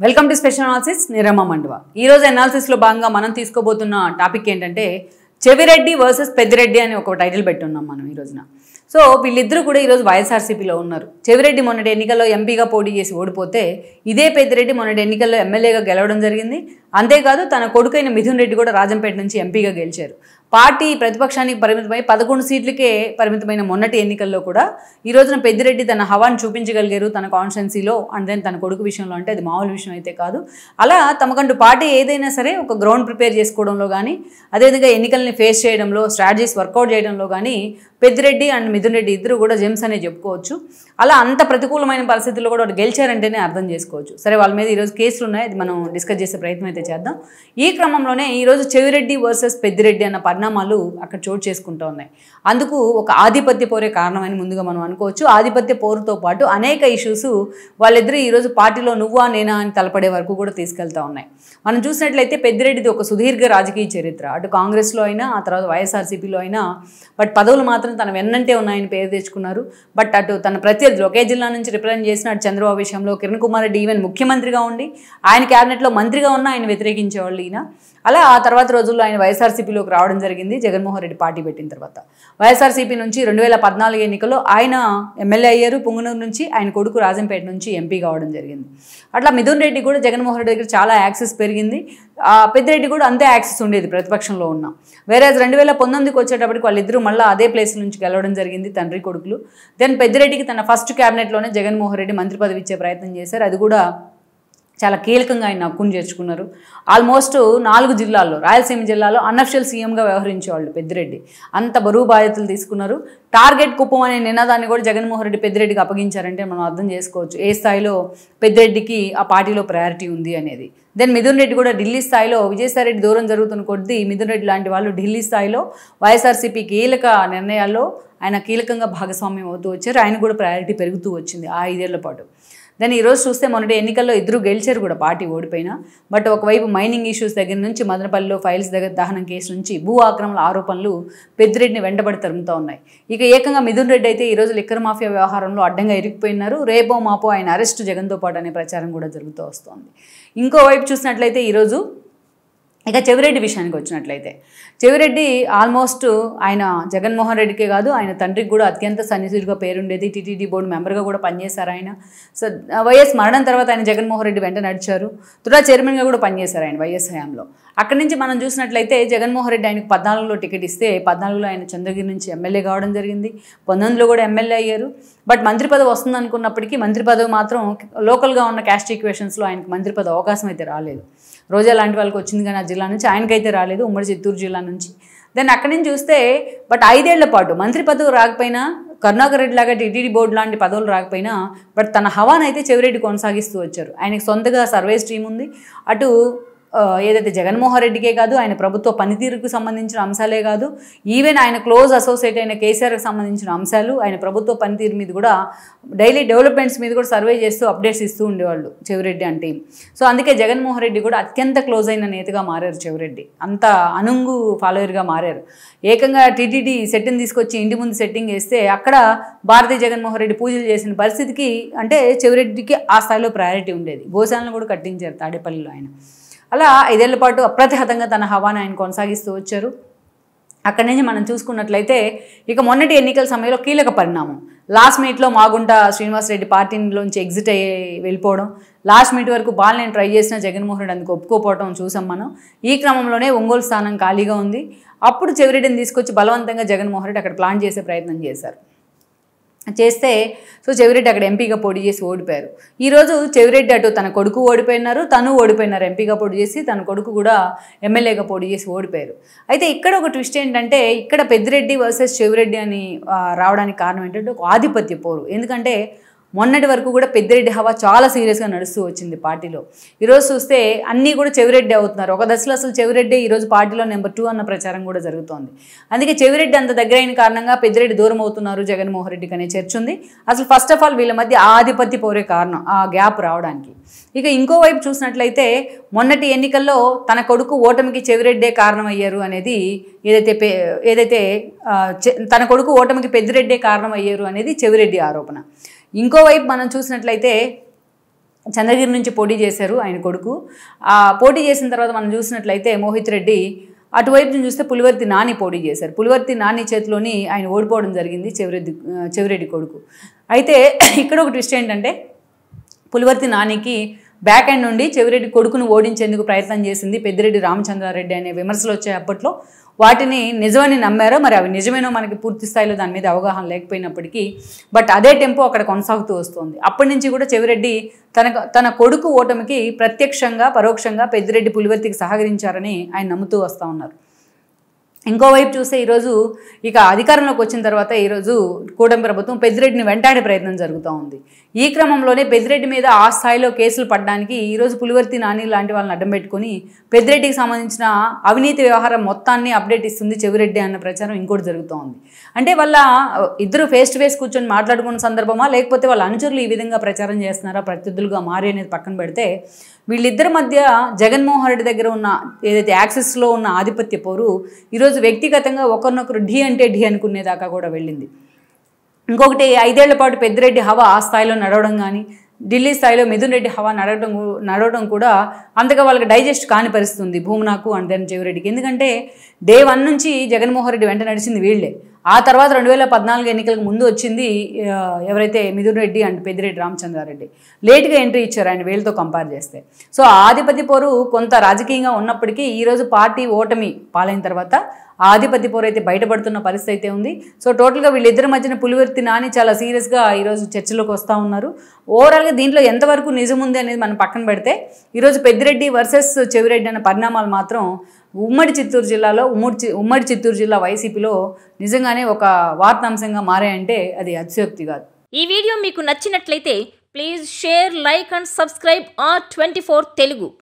Welcome to special analysis Nirama Mandava. ఈ రోజు analysis లో భాగంగా మనం తీసుకోబోతున్న టాపిక్ ఏంటంటే చెవిరెడ్డి వర్సెస్ పెద్దిరెడ్డి అని ఒక టైటిల్ పెట్టున్నాం మనం ఈ రోజున. సో వీళ్ళిద్దరూ కూడా ఈరోజు వైఎస్ఆర్సీపీలో ఉన్నారు. చెవిరెడ్డి మొన్నటి ఎన్నికల్లో ఎంపీగా పోటీ చేసి ఓడిపోతే ఇదే పెద్దిరెడ్డి మొన్నటి ఎన్నికల్లో ఎమ్మెల్యేగా గెలవడం జరిగింది. అంతేకాదు తన కొడుకైన మిథున్ రెడ్డి కూడా రాజంపేట నుంచి ఎంపీగా గెలిచారు. పార్టీ ప్రతిపక్షానికి పరిమితమై 11 సీట్లకే పరిమితమైన మొన్నటి ఎన్నికల్లో కూడా ఈ రోజున పెద్దిరెడ్డి తన హవాను చూపించగలిగారు తన కాన్స్టిట్యున్సీలో. అండ్ దెన్ తన కొడుకు విషయంలో అంటే అది మామూలు విషయం అయితే కాదు. అలా తమకంటూ పార్టీ ఏదైనా సరే ఒక గ్రౌండ్ ప్రిపేర్ చేసుకోవడంలో కానీ, అదేవిధంగా ఎన్నికల్ని ఫేస్ చేయడంలో, స్ట్రాటజీస్ వర్కౌట్ చేయడంలో కానీ పెద్దిరెడ్డి అండ్ మిథున్ రెడ్డి ఇద్దరు కూడా జెమ్స్ అనే చెప్పుకోవచ్చు. అలా అంత ప్రతికూలమైన పరిస్థితుల్లో కూడా గెలిచారంటేనే అర్థం చేసుకోవచ్చు. సరే, వాళ్ళ మీద ఈరోజు కేసులు ఉన్నాయి, అది మనం డిస్కస్ చేసే ప్రయత్నం అయితే చేద్దాం. ఈ క్రమంలోనే ఈరోజు చెవిరెడ్డి వర్సెస్ పెద్దిరెడ్డి అన్న పరిణామాలు అక్కడ చోటు చేసుకుంటూ ఉన్నాయి. అందుకు ఒక ఆధిపత్య పోరే కారణమని ముందుగా మనం అనుకోవచ్చు. ఆధిపత్య పోరుతో పాటు అనేక ఇష్యూస్ వాళ్ళిద్దరూ ఈరోజు పార్టీలో నువ్వా నేనా అని తలపడే వరకు కూడా తీసుకెళ్తా ఉన్నాయి. మనం చూసినట్లయితే పెద్దిరెడ్డిది ఒక సుదీర్ఘ రాజకీయ చరిత్ర. అటు కాంగ్రెస్లో అయినా, ఆ తర్వాత వైఎస్ఆర్సీపీలో అయినా. బట్ పదవులు మాత్రం తన వెన్నంటే ఉన్నాయని పేరు తెచ్చుకున్నారు. బట్ అటు తన ప్రత్యర్థులు ఒకే జిల్లా నుంచి రిప్రజెంట్ చేసిన అటు చంద్రబాబు విషయంలో కిరణ్ కుమార్ రెడ్డి ఈవెన్ ముఖ్యమంత్రిగా ఉండి ఆయన క్యాబినెట్లో మంత్రిగా ఉన్న ఆయన వ్యతిరేకించేవాళ్ళు ఈయన. అలా ఆ తర్వాత రోజుల్లో ఆయన వైఎస్ఆర్సీపీలోకి రావడం జరిగింది జగన్మోహన్ రెడ్డి పార్టీ పెట్టిన తర్వాత. వైఎస్ఆర్సీపీ నుంచి 2014 ఎన్నికల్లో ఆయన ఎమ్మెల్యే అయ్యారు పుంగనూరు నుంచి. ఆయన కొడుకు రాజంపేట నుంచి ఎంపీ కావడం జరిగింది. అట్లా మిథున్ రెడ్డి కూడా జగన్మోహన్ రెడ్డి దగ్గర చాలా యాక్సెస్ పెరిగింది. పెద్దిరెడ్డి కూడా అంతే యాక్సెస్ ఉండేది ప్రతిపక్షంలో ఉన్న. వేరే 2019కి వచ్చేటప్పటికి వాళ్ళిద్దరూ మళ్ళీ అదే ప్లేస్ నుంచి గెలవడం జరిగింది, తండ్రి కొడుకులు. దెన్ పెద్దిరెడ్డికి తన ఫస్ట్ క్యాబినెట్లోనే జగన్మోహన్ రెడ్డి మంత్రి పదవి ఇచ్చే ప్రయత్నం చేశారు. అది కూడా చాలా కీలకంగా ఆయన హక్కును చేర్చుకున్నారు. ఆల్మోస్ట్ 4 జిల్లాల్లో, రాయలసీమ జిల్లాలో అన్అఫిషియల్ సీఎంగా వ్యవహరించేవాళ్ళు పెద్దిరెడ్డి. అంత బరువు బాధ్యతలు తీసుకున్నారు. టార్గెట్ కుప్పం అనే నినాదాన్ని కూడా జగన్మోహన్ రెడ్డి పెద్దిరెడ్డికి అప్పగించారంటే మనం అర్థం చేసుకోవచ్చు ఏ స్థాయిలో పెద్దిరెడ్డికి ఆ పార్టీలో ప్రయారిటీ ఉంది అనేది. దెన్ మిథున్ రెడ్డి కూడా ఢిల్లీ స్థాయిలో, విజయసాయి రెడ్డి దూరం జరుగుతున్న కొద్దీ మిథున్ రెడ్డి లాంటి వాళ్ళు ఢిల్లీ స్థాయిలో వైఎస్ఆర్సీపీ కీలక నిర్ణయాల్లో ఆయన కీలకంగా భాగస్వామ్యం అవుతూ వచ్చారు. ఆయన కూడా ప్రయారిటీ పెరుగుతూ వచ్చింది ఆ 5 ఏళ్ల పాటు. దాన్ని ఈరోజు చూస్తే మొన్నటి ఎన్నికల్లో ఇద్దరు గెలిచారు కూడా పార్టీ ఓడిపోయినా. బట్ ఒకవైపు మైనింగ్ ఇష్యూస్ దగ్గర నుంచి, మదనపల్లిలో ఫైల్స్ దగ్గర దహనం కేసు నుంచి, భూ ఆక్రమణ ఆరోపణలు పెద్దిరెడ్డిని వెంటబడి తరుముతూ ఉన్నాయి. ఇక ఏకంగా మిథున్ రెడ్డి అయితే ఈరోజు లిక్కర్ మాఫియా వ్యవహారంలో అడ్డంగా ఇరుక్కుపోయినారు. రేపో మాపో ఆయన అరెస్టు జగన్తో పాటు అనే ప్రచారం కూడా జరుగుతూ వస్తోంది. ఇంకోవైపు చూసినట్లయితే ఈరోజు ఇక చెవిరెడ్డి విషయానికి వచ్చినట్లయితే చెవిరెడ్డి ఆల్మోస్ట్ ఆయన జగన్మోహన్ రెడ్డికే కాదు ఆయన తండ్రికి కూడా అత్యంత సన్నిహితుడిగా పేరుండేది. టీటీడీ బోర్డు మెంబర్గా కూడా పనిచేశారు ఆయన. సో వైఎస్ మరణం తర్వాత ఆయన జగన్మోహన్ రెడ్డి వెంట నడిచారు. తుడా చైర్మన్గా కూడా పనిచేశారు ఆయన వైఎస్ హయాంలో. అక్కడి నుంచి మనం చూసినట్లయితే జగన్మోహన్ రెడ్డి ఆయనకు 14లో టికెట్ ఇస్తే 14లో ఆయన చంద్రగిరి నుంచి ఎమ్మెల్యే కావడం జరిగింది. 19లో కూడా ఎమ్మెల్యే అయ్యారు. బట్ మంత్రి పదవి వస్తుంది అనుకున్నప్పటికీ మంత్రి పదవి మాత్రం లోకల్గా ఉన్న క్యాస్ట్ ఈక్వేషన్స్లో ఆయనకు మంత్రి పదవి అవకాశం అయితే రాలేదు. రోజా లాంటి వాళ్ళకి వచ్చింది కానీ ఆ జిల్లా నుంచి, ఆయనకైతే రాలేదు, ఉమ్మడి చిత్తూరు జిల్లా నుంచి. దెన్ అక్కడి నుంచి చూస్తే బట్ 5 ఏళ్ల పాటు మంత్రి పదవి రాకపోయినా, కరుణాకర్ రెడ్డి లాగా టీటీడీ బోర్డు లాంటి పదవులు రాకపోయినా బట్ తన హవానైతే చెవిరెడ్డి కొనసాగిస్తూ వచ్చారు. ఆయనకి సొంతగా సర్వేస్ టీం ఉంది. అటు ఏదైతే జగన్మోహన్ రెడ్డికే కాదు ఆయన ప్రభుత్వ పనితీరుకు సంబంధించిన అంశాలే కాదు, ఈవెన్ ఆయన క్లోజ్ అసోసియేట్ అయిన కేసీఆర్కి సంబంధించిన అంశాలు, ఆయన ప్రభుత్వ పనితీరు మీద కూడా డైలీ డెవలప్మెంట్స్ మీద కూడా సర్వే చేస్తూ అప్డేట్స్ ఇస్తూ ఉండేవాళ్ళు చెవిరెడ్డి అంటే. సో అందుకే జగన్మోహన్ రెడ్డి కూడా అత్యంత క్లోజ్ అయిన నేతగా మారారు చెవిరెడ్డి. అంత అనుంగు ఫాలోయర్గా మారారు. ఏకంగా టీటీడీ సెట్టింగ్ తీసుకొచ్చి ఇంటి ముందు సెట్టింగ్ వేస్తే అక్కడ భారతీయ జగన్మోహన్ రెడ్డి పూజలు చేసిన పరిస్థితికి అంటే చెవిరెడ్డికి ఆ స్థాయిలో ప్రయారిటీ ఉండేది. గోశాలను కూడా కట్టించారు తాడేపల్లిలో ఆయన. అలా 5 ఏళ్ల పాటు అప్రతిహతంగా తన హవాను ఆయన కొనసాగిస్తూ వచ్చారు. అక్కడి నుంచి మనం చూసుకున్నట్లయితే ఇక మొన్నటి ఎన్నికల సమయంలో కీలక పరిణామం లాస్ట్ మీట్లో మాగుంట శ్రీనివాసరెడ్డి పార్టీలోంచి ఎగ్జిట్ అయ్యి వెళ్ళిపోవడం. లాస్ట్ మీట్ వరకు బాల్ని ట్రై చేసిన జగన్మోహన్ రెడ్డి అందుకు ఒప్పుకోపోవడం చూసాం మనం. ఈ క్రమంలోనే ఒంగోలు స్థానం ఖాళీగా ఉంది. అప్పుడు చెవిరెడ్డిని తీసుకొచ్చి బలవంతంగా జగన్మోహన్ రెడ్డి అక్కడ ప్లాన్ చేసే ప్రయత్నం చేస్తే సో చెవిరెడ్డి అక్కడ ఎంపీగా పోటీ చేసి ఓడిపోయారు. ఈరోజు చెవిరెడ్డి అటు తన కొడుకు ఓడిపోయినారు, తను ఓడిపోయినారు. ఎంపీగా పోటీ చేసి తన కొడుకు కూడా ఎమ్మెల్యేగా పోటీ చేసి ఓడిపోయారు. అయితే ఇక్కడ ఒక ట్విస్ట్ ఏంటంటే ఇక్కడ పెద్దిరెడ్డి వర్సెస్ చెవిరెడ్డి అని రావడానికి కారణం ఏంటంటే ఒక ఆధిపత్య పోరు. ఎందుకంటే మొన్నటి వరకు కూడా పెద్దిరెడ్డి హవా చాలా సీరియస్గా నడుస్తూ వచ్చింది పార్టీలో. ఈరోజు చూస్తే అన్నీ కూడా చెవిరెడ్డి అవుతున్నారు. ఒక దశలో అసలు చెవిరెడ్డి ఈరోజు పార్టీలో నెంబర్ 2 అన్న ప్రచారం కూడా జరుగుతోంది. అందుకే చెవిరెడ్డి అంత దగ్గరైన కారణంగా పెద్దిరెడ్డి దూరం అవుతున్నారు జగన్మోహన్ రెడ్డికి అనే చర్చ ఉంది. అసలు ఫస్ట్ ఆఫ్ ఆల్ వీళ్ళ మధ్య ఆధిపత్య పోరే కారణం ఆ గ్యాప్ రావడానికి. ఇక ఇంకోవైపు చూసినట్లయితే మొన్నటి ఎన్నికల్లో తన కొడుకు ఓటమికి చెవిరెడ్డే కారణమయ్యారు అనేది ఏదైతే తన కొడుకు ఓటమికి పెద్దిరెడ్డే కారణమయ్యారు అనేది చెవిరెడ్డి ఆరోపణ. ఇంకోవైపు మనం చూసినట్లయితే చంద్రగిరి నుంచి పోటీ చేశారు ఆయన కొడుకు. పోటీ చేసిన తర్వాత మనం చూసినట్లయితే మోహిత్ రెడ్డి అటువైపు నుంచి చూస్తే పులివర్తి నాని పోటీ చేశారు. పులివర్తి నాని చేతిలోని ఆయన ఓడిపోవడం జరిగింది, చెవిరెడ్డి కొడుకు. అయితే ఇక్కడ ఒక ట్విస్ట్ ఏంటంటే పులివర్తి నానికి బ్యాక్ ఎండ్ నుండి చెవిరెడ్డి కొడుకును ఓడించేందుకు ప్రయత్నం చేసింది పెద్దిరెడ్డి రామచంద్రారెడ్డి అనే విమర్శలు వచ్చాయి అప్పట్లో. వాటిని నిజమని నమ్మారో మరి అవి నిజమేనో మనకి పూర్తి స్థాయిలో దాని మీద అవగాహన లేకపోయినప్పటికీ బట్ అదే టెంపో అక్కడ కొనసాగుతూ వస్తుంది. అప్పటి నుంచి కూడా చెవిరెడ్డి తన కొడుకు ఓటమికి ప్రత్యక్షంగా పరోక్షంగా పెద్దిరెడ్డి పులివర్తికి సహకరించారని ఆయన నమ్ముతూ వస్తూ ఉన్నారు. ఇంకోవైపు చూస్తే ఈరోజు ఇక అధికారంలోకి వచ్చిన తర్వాత ఈరోజు కూటమి ప్రభుత్వం పెద్దిరెడ్డిని వెంటాడే ప్రయత్నం జరుగుతూ ఉంది. ఈ క్రమంలోనే పెద్దిరెడ్డి మీద ఆ స్థాయిలో కేసులు పడడానికి ఈరోజు పులివర్తి నాని లాంటి వాళ్ళని అడ్డం పెట్టుకుని పెద్దిరెడ్డికి సంబంధించిన అవినీతి వ్యవహారం మొత్తాన్ని అప్డేట్ ఇస్తుంది చెవిరెడ్డి అన్న ప్రచారం ఇంకోటి జరుగుతూ ఉంది. అంటే వాళ్ళ ఇద్దరు ఫేస్ టు ఫేస్ కూర్చొని మాట్లాడుకున్న సందర్భమా, లేకపోతే వాళ్ళ అనుచరులు ఈ విధంగా ప్రచారం చేస్తున్నారా, ప్రత్యర్థులుగా మారి అనేది పక్కన పెడితే వీళ్ళిద్దరి మధ్య జగన్మోహన్ రెడ్డి దగ్గర ఉన్న ఏదైతే యాక్సెస్లో ఉన్న ఆధిపత్య పోరు ఈరోజు వ్యక్తిగతంగా ఒకరినొకరు ఢీ అంటే ఢీ అనుకునేదాకా కూడా వెళ్ళింది. ఇంకొకటి 5 ఏళ్ల పాటు పెద్దిరెడ్డి హవా ఆ స్థాయిలో నడవడం కానీ, ఢిల్లీ స్థాయిలో మిథున్ రెడ్డి హవా నడవడం కూడా అంతగా వాళ్ళకి డైజెస్ట్ కాని పరిస్థితుంది భూమనాకు అండ్ దెన్ చెవిరెడ్డికి. ఎందుకంటే డే 1 నుంచి జగన్మోహన్ రెడ్డి వెంట నడిచింది వీళ్లే. ఆ తర్వాత 2014 ఎన్నికలకు ముందు వచ్చింది ఎవరైతే మిథున్ రెడ్డి అండ్ పెద్దిరెడ్డి రామచంద్రారెడ్డి. లేట్గా ఎంట్రీ ఇచ్చారు ఆయన వీళ్ళతో కంపేర్ చేస్తే. సో ఆధిపత్య పోరు కొంత రాజకీయంగా ఉన్నప్పటికీ ఈరోజు పార్టీ ఓటమి పాలైన తర్వాత ఆధిపత్య పోరు అయితే బయటపడుతున్న పరిస్థితి అయితే ఉంది. సో టోటల్గా వీళ్ళిద్దరి మధ్యన పులివర్తి నాని చాలా సీరియస్గా ఈరోజు చర్చలోకి వస్తూ ఉన్నారు. ఓవరాల్గా దీంట్లో ఎంతవరకు నిజం ఉంది అనేది మనం పక్కన పెడితే ఈరోజు పెద్దిరెడ్డి వర్సెస్ చెవిరెడ్డి అనే పరిణామాలు మాత్రం ఉమ్మడి చిత్తూరు జిల్లా వైసీపీలో నిజంగానే ఒక వార్తాంశంగా మారాయంటే అది అతిశయోక్తి కాదు. ఈ వీడియో మీకు నచ్చినట్లయితే please share, like and subscribe R24 Telugu.